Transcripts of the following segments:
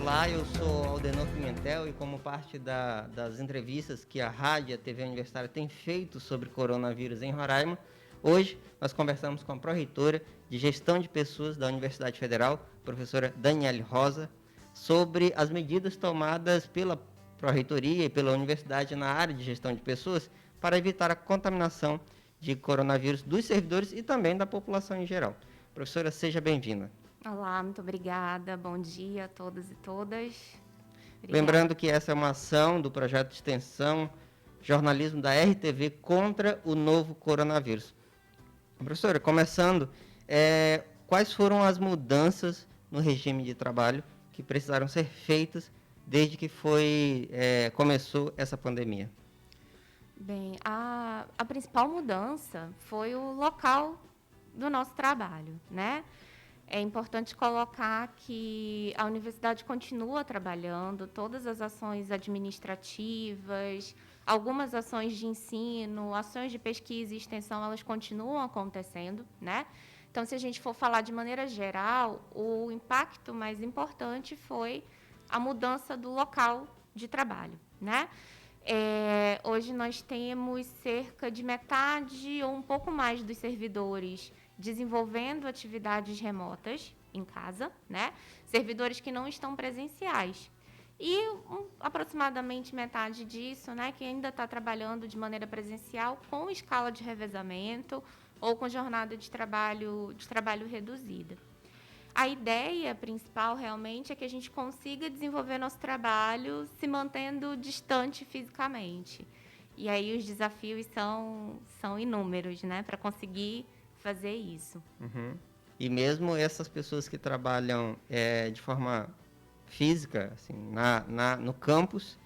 Olá, eu sou Aldenor Pimentel e como parte das entrevistas que a rádio e a TV Universitária têm feito sobre coronavírus em Roraima, hoje nós conversamos com a pró-reitora de Gestão de Pessoas da Universidade Federal, professora Daniele Rosa, sobre as medidas tomadas pela pró-reitoria e pela universidade na área de gestão de pessoas para evitar a contaminação de coronavírus dos servidores e também da população em geral. Professora, seja bem-vinda. Olá, muito obrigada. Bom dia a todos e todas. Obrigada. Lembrando que essa é uma ação do projeto de extensão Jornalismo da RTV contra o novo coronavírus. Professora, começando, quais foram as mudanças no regime de trabalho que precisaram ser feitas desde que começou essa pandemia? Bem, a principal mudança foi o local do nosso trabalho, né? É importante colocar que a universidade continua trabalhando, todas as ações administrativas, algumas ações de ensino, ações de pesquisa e extensão, elas continuam acontecendo, né? Então, se a gente for falar de maneira geral, o impacto mais importante foi a mudança do local de trabalho, né? Hoje nós temos cerca de metade ou um pouco mais dos servidores desenvolvendo atividades remotas em casa, né? Servidores que não estão presenciais. E aproximadamente metade disso, né, que ainda está trabalhando de maneira presencial com escala de revezamento ou com jornada de trabalho reduzida. A ideia principal realmente é que a gente consiga desenvolver nosso trabalho se mantendo distante fisicamente. E aí os desafios são inúmeros, né, para conseguir fazer isso. Uhum. E mesmo essas pessoas que trabalham de forma física, assim, no campus,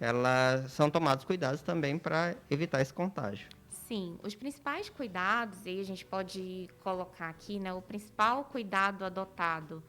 elas são tomados cuidados também para evitar esse contágio. Sim, os principais cuidados, e a gente pode colocar aqui, né, o principal cuidado adotado,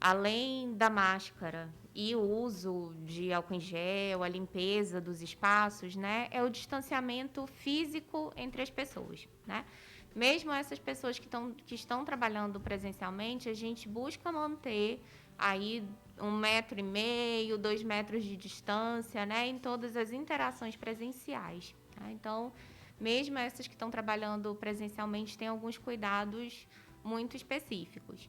além da máscara e o uso de álcool em gel, a limpeza dos espaços, né, é o distanciamento físico entre as pessoas, né? Mesmo essas pessoas que estão trabalhando presencialmente, a gente busca manter aí 1,5 m, 2 metros de distância, né, em todas as interações presenciais. Tá? Então, mesmo essas que estão trabalhando presencialmente, têm alguns cuidados muito específicos.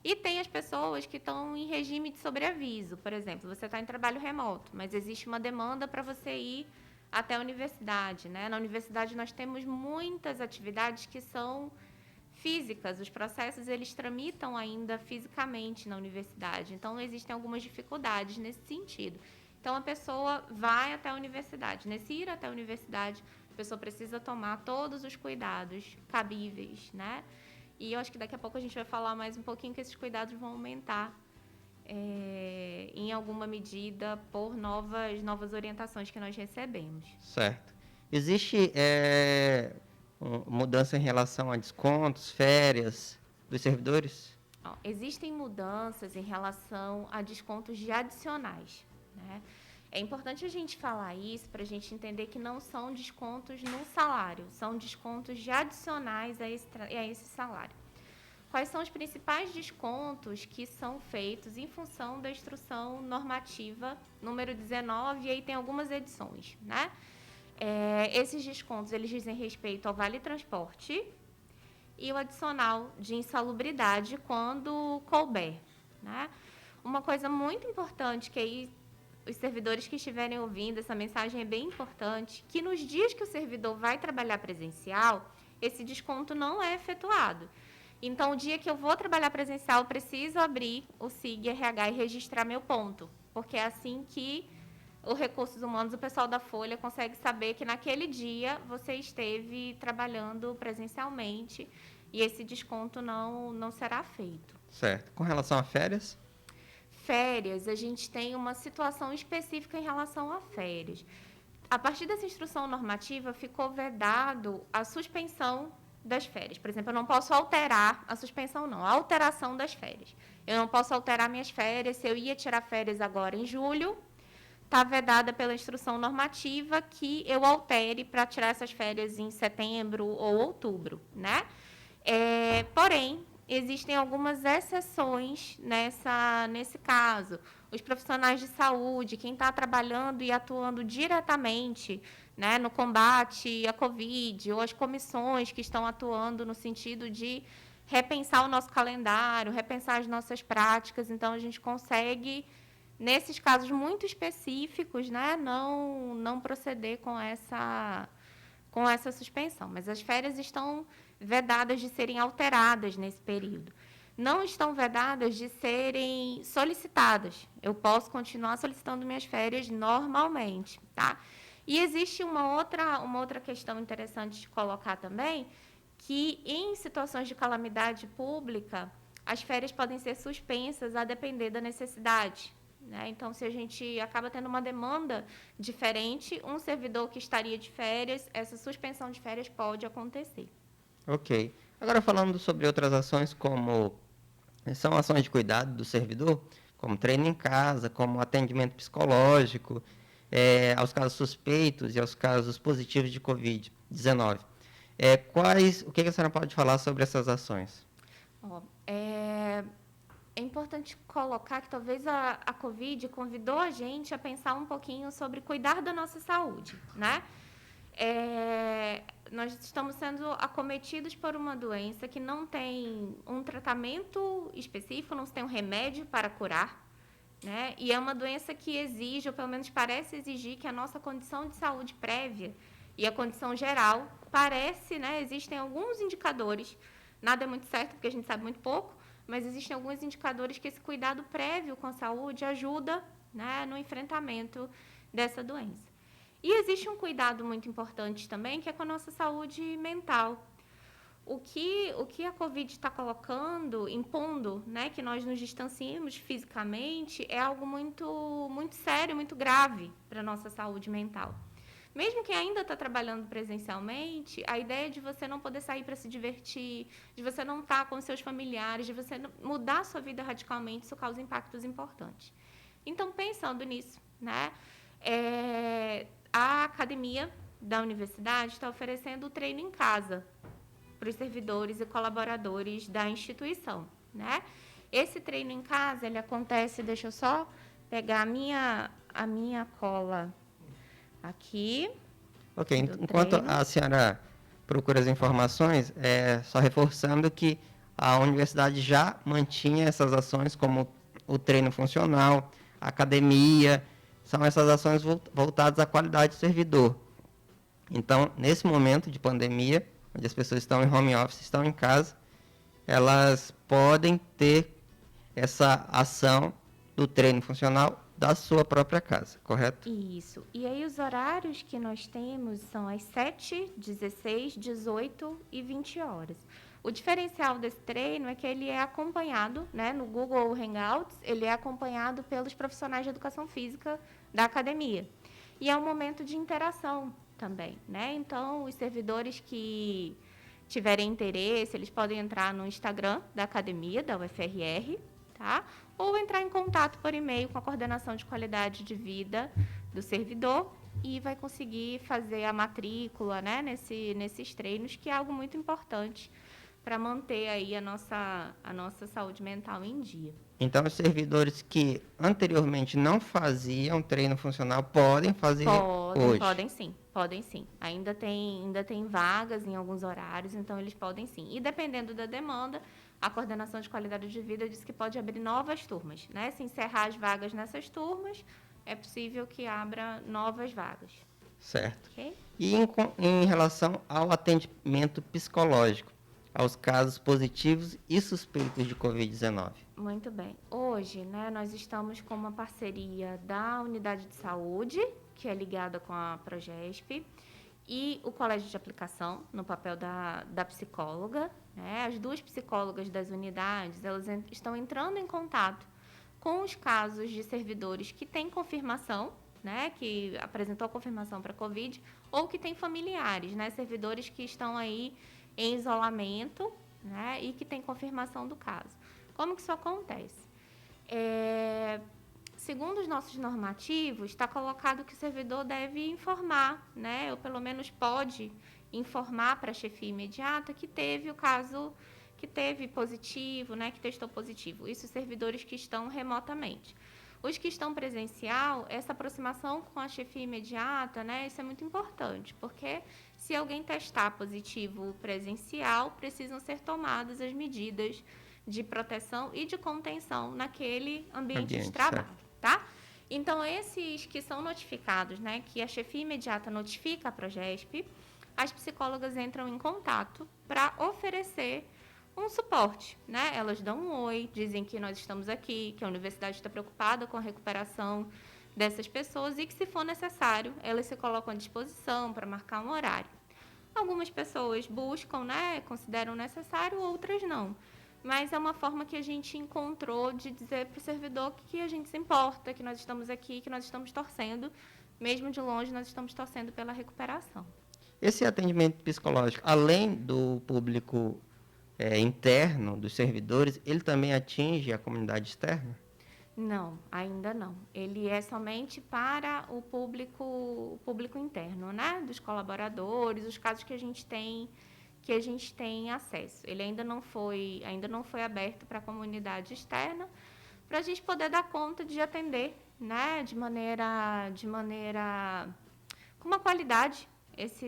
E tem as pessoas que estão em regime de sobreaviso. Por exemplo, você está em trabalho remoto, mas existe uma demanda para você ir até a universidade, né? Na universidade nós temos muitas atividades que são físicas, os processos eles tramitam ainda fisicamente na universidade, então existem algumas dificuldades nesse sentido. Então a pessoa vai até a universidade, nesse ir até a universidade, a pessoa precisa tomar todos os cuidados cabíveis, né? E eu acho que daqui a pouco a gente vai falar mais um pouquinho que esses cuidados vão aumentar em alguma medida por novas orientações que nós recebemos. Certo. Existe mudança em relação a descontos, férias dos servidores? Existem mudanças em relação a descontos de adicionais, né? É importante a gente falar isso para a gente entender que não são descontos no salário, são descontos de adicionais a esse salário. Quais são os principais descontos que são feitos em função da instrução normativa número 19, e aí tem algumas edições, né? Esses descontos, eles dizem respeito ao vale transporte e o adicional de insalubridade quando couber, né? Uma coisa muito importante que aí os servidores que estiverem ouvindo, essa mensagem é bem importante, que nos dias que o servidor vai trabalhar presencial, esse desconto não é efetuado. Então, o dia que eu vou trabalhar presencial, eu preciso abrir o SIG-RH e registrar meu ponto, porque é assim que os recursos humanos, o pessoal da Folha, consegue saber que naquele dia você esteve trabalhando presencialmente e esse desconto não será feito. Certo. Com relação a férias? Férias, a gente tem uma situação específica em relação a férias. A partir dessa instrução normativa, ficou vedado a suspensão das férias. Por exemplo, eu não posso alterar a suspensão, não, a alteração das férias. Eu não posso alterar minhas férias. Se eu ia tirar férias agora em julho, está vedada pela instrução normativa que eu altere para tirar essas férias em setembro ou outubro, né? Porém, existem algumas exceções nesse caso. Os profissionais de saúde, quem está trabalhando e atuando diretamente, né, no combate à Covid, ou as comissões que estão atuando no sentido de repensar o nosso calendário, repensar as nossas práticas. Então, a gente consegue, nesses casos muito específicos, né, não proceder com essa suspensão. Mas as férias estão vedadas de serem alteradas nesse período. Não estão vedadas de serem solicitadas. Eu posso continuar solicitando minhas férias normalmente, tá? E existe uma outra questão interessante de colocar também, que em situações de calamidade pública, as férias podem ser suspensas a depender da necessidade, né? Então, se a gente acaba tendo uma demanda diferente, um servidor que estaria de férias, essa suspensão de férias pode acontecer. Ok. Agora falando sobre outras ações, como são ações de cuidado do servidor, como treino em casa, como atendimento psicológico, aos casos suspeitos e aos casos positivos de Covid-19. O que a senhora pode falar sobre essas ações? É importante colocar que talvez a Covid convidou a gente a pensar um pouquinho sobre cuidar da nossa saúde, né? Nós estamos sendo acometidos por uma doença que não tem um tratamento específico, não se tem um remédio para curar, né? E é uma doença que exige, ou pelo menos parece exigir, que a nossa condição de saúde prévia e a condição geral parece, né? Existem alguns indicadores, nada é muito certo porque a gente sabe muito pouco, mas existem alguns indicadores que esse cuidado prévio com a saúde ajuda, né, no enfrentamento dessa doença. E existe um cuidado muito importante também, que é com a nossa saúde mental. O que a Covid está colocando, impondo, né, que nós nos distanciemos fisicamente, é algo muito, muito sério, muito grave para a nossa saúde mental. Mesmo quem ainda está trabalhando presencialmente, a ideia de você não poder sair para se divertir, de você não estar com seus familiares, de você mudar a sua vida radicalmente, isso causa impactos importantes. Então, pensando nisso, né, a academia da universidade está oferecendo o treino em casa para os servidores e colaboradores da instituição, né? Esse treino em casa, ele acontece, deixa eu só pegar a minha cola aqui. Ok, enquanto a senhora procura as informações, só reforçando que a universidade já mantinha essas ações como o treino funcional, a academia, são essas ações voltadas à qualidade do servidor. Então, nesse momento de pandemia, onde as pessoas estão em home office, estão em casa, elas podem ter essa ação do treino funcional da sua própria casa, correto? Isso. E aí os horários que nós temos são às 7, 16, 18 e 20 horas. O diferencial desse treino é que ele é acompanhado, né, no Google Hangouts, ele é acompanhado pelos profissionais de educação física da academia. E é um momento de interação também, né? Então, os servidores que tiverem interesse, eles podem entrar no Instagram da academia, da UFRR, tá? Ou entrar em contato por e-mail com a coordenação de qualidade de vida do servidor e vai conseguir fazer a matrícula, né, nesses treinos, que é algo muito importante para manter aí a nossa saúde mental em dia. Então, os servidores que anteriormente não faziam treino funcional podem fazer hoje? Podem sim. Ainda tem vagas em alguns horários, então eles podem sim. E dependendo da demanda, a coordenação de qualidade de vida diz que pode abrir novas turmas, né? Se encerrar as vagas nessas turmas, é possível que abra novas vagas. Certo. Okay? E em relação ao atendimento psicológico, aos casos positivos e suspeitos de Covid-19? Muito bem. Hoje, né, nós estamos com uma parceria da Unidade de Saúde, que é ligada com a Progesp, e o Colégio de Aplicação, no papel da psicóloga, né? As duas psicólogas das unidades, elas estão entrando em contato com os casos de servidores que têm confirmação, né, que apresentou a confirmação para Covid, ou que têm familiares, né, servidores que estão aí em isolamento, né, e que têm confirmação do caso. Como que isso acontece? Segundo os nossos normativos, está colocado que o servidor deve informar, né, ou pelo menos pode informar para a chefia imediata que teve o caso que teve positivo, né, que testou positivo. Isso servidores que estão remotamente. Os que estão presencial, essa aproximação com a chefia imediata, né, isso é muito importante, porque se alguém testar positivo presencial, precisam ser tomadas as medidas de proteção e de contenção naquele ambiente de trabalho, tá? Então, esses que são notificados, né, que a chefia imediata notifica a Progesp, as psicólogas entram em contato para oferecer um suporte, né? Elas dão um oi, dizem que nós estamos aqui, que a universidade está preocupada com a recuperação dessas pessoas e que, se for necessário, elas se colocam à disposição para marcar um horário. Algumas pessoas buscam, né, consideram necessário, outras não. Mas é uma forma que a gente encontrou de dizer para o servidor que a gente se importa, que nós estamos aqui, que nós estamos torcendo, mesmo de longe, nós estamos torcendo pela recuperação. Esse atendimento psicológico, além do público interno dos servidores, ele também atinge a comunidade externa? Não, ainda não. Ele é somente para o público interno, né? Dos colaboradores, os casos que a gente tem acesso. Ele ainda não foi aberto para a comunidade externa, para a gente poder dar conta de atender, né? De maneira com uma qualidade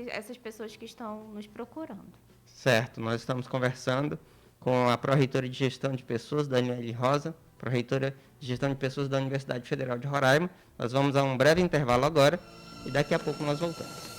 essas pessoas que estão nos procurando. Certo, nós estamos conversando com a pró-reitora de Gestão de Pessoas, Daniele Rosa, pró-reitora de Gestão de Pessoas da Universidade Federal de Roraima. Nós vamos a um breve intervalo agora e daqui a pouco nós voltamos.